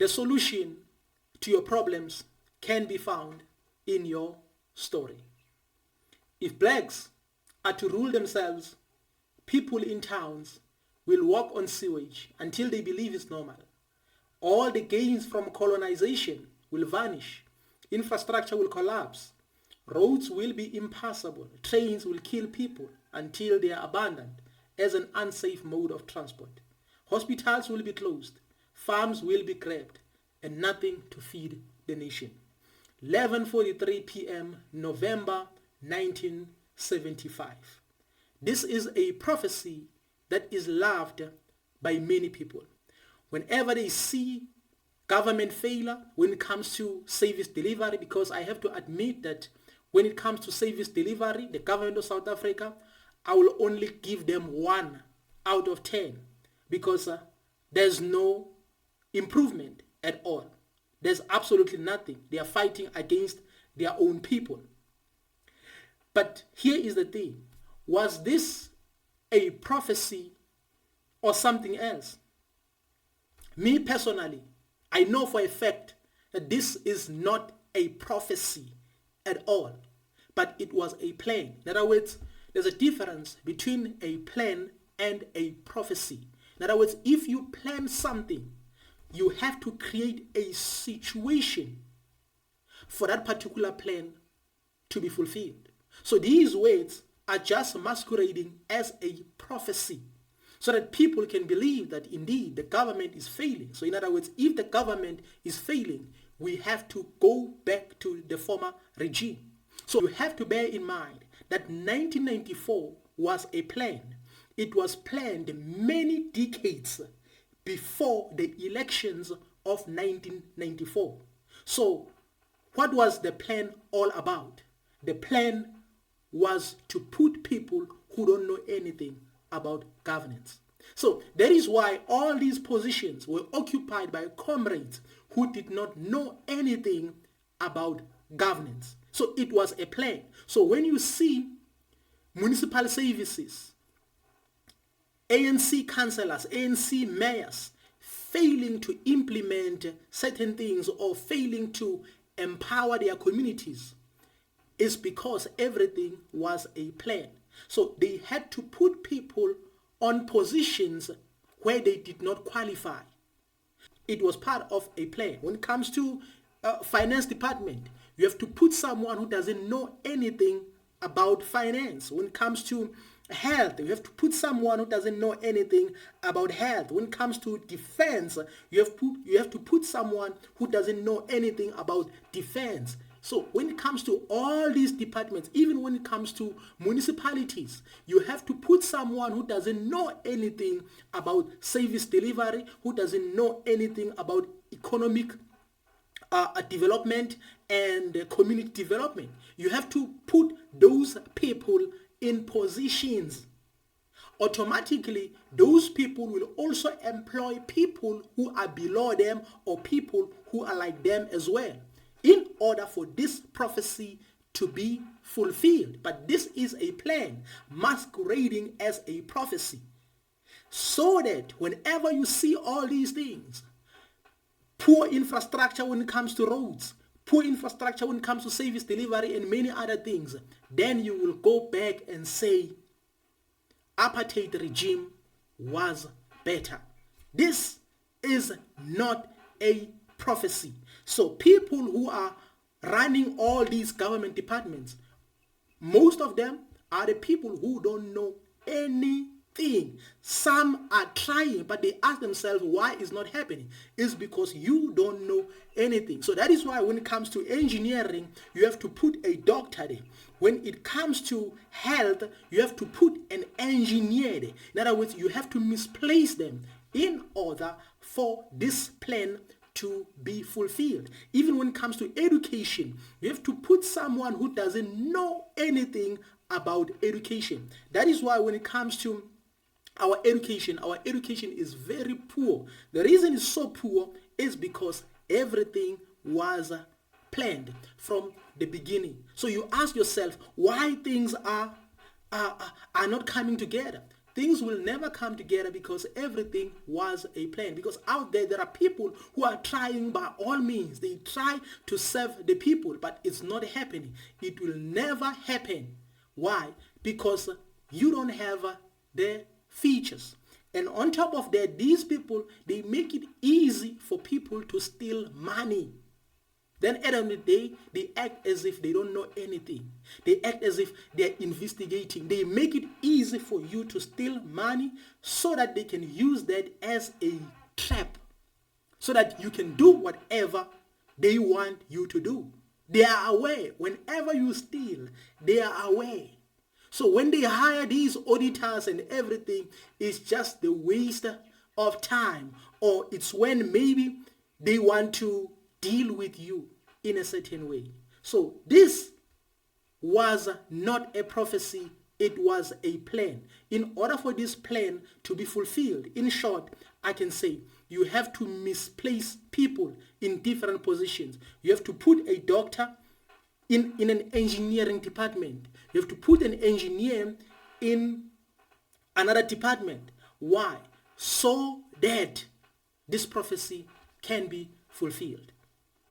The solution to your problems can be found in your story. If blacks are to rule themselves, people in towns will walk on sewage until they believe it's normal. All the gains from colonization will vanish. Infrastructure will collapse. Roads will be impassable. Trains will kill people until they are abandoned as an unsafe mode of transport. Hospitals will be closed. Farms will be grabbed, and nothing to feed the nation. 11:43 p.m. November 1975. This is a prophecy that is loved by many people. Whenever they see government failure when it comes to service delivery, because I have to admit that when it comes to service delivery, the government of South Africa, I will only give them 1 out of 10 because there's no improvement at all. There's absolutely nothing. They are fighting against their own people. But here is the thing. Was this a prophecy or something else? Me personally, I know for a fact that this is not a prophecy at all, but it was a plan. In other words, there's a difference between a plan and a prophecy. In other words, if you plan something, you have to create a situation for that particular plan to be fulfilled. So these words are just masquerading as a prophecy so that people can believe that indeed the government is failing. So in other words, if the government is failing, we have to go back to the former regime. So you have to bear in mind that 1994 was a plan. It was planned many decades before the elections of 1994. So what was the plan all about? The plan was to put people who don't know anything about governance. So that is why all these positions were occupied by comrades who did not know anything about governance. So it was a plan. So when you see municipal services, ANC councillors, ANC mayors failing to implement certain things or failing to empower their communities, is because everything was a plan. So they had to put people on positions where they did not qualify. It was part of a plan. When it comes to finance department, you have to put someone who doesn't know anything about finance. When it comes to health, you have to put someone who doesn't know anything about health. When it comes to defense, you have to put someone who doesn't know anything about defense. So when it comes to all these departments, even when it comes to municipalities, you have to put someone who doesn't know anything about service delivery, who doesn't know anything about economic development and community development. You have to put those people in positions. Automatically, those people will also employ people who are below them or people who are like them as well, in order for this prophecy to be fulfilled. But this is a plan masquerading as a prophecy, so that whenever you see all these things, poor infrastructure when it comes to roads, poor infrastructure when it comes to service delivery and many other things, then you will go back and say apartheid regime was better. This is not a prophecy. So people who are running all these government departments, most of them are the people who don't know anything. Some are trying, but they ask themselves why it's not happening. It's because you don't know anything. So that is why when it comes to engineering, you have to put a doctor there. When it comes to health, you have to put an engineer there. In other words, you have to misplace them in order for this plan to be fulfilled. Even when it comes to education, you have to put someone who doesn't know anything about education. That is why when it comes to our education is very poor. The reason it's so poor is because everything was planned from the beginning. So you ask yourself why things are not coming together. things will never come together because everything was a plan. Because out there are people who are trying by all means. They try to serve the people, but it's not happening. It will never happen. Why? Because you don't have the features. And on top of that, these people, they make it easy for people to steal money. Then at the end of the day, they act as if they don't know anything. They act as if they're investigating. They make it easy for you to steal money so that they can use that as a trap, so that you can do whatever they want you to do. They are aware. Whenever you steal, they are aware. So when they hire these auditors and everything, it's just the waste of time, or it's when maybe they want to deal with you in a certain way. So this was not a prophecy, it was a plan. In order for this plan to be fulfilled, in short, I can say you have to misplace people in different positions. You have to put a doctor in an engineering department. You have to put an engineer in another department. Why? So that this prophecy can be fulfilled.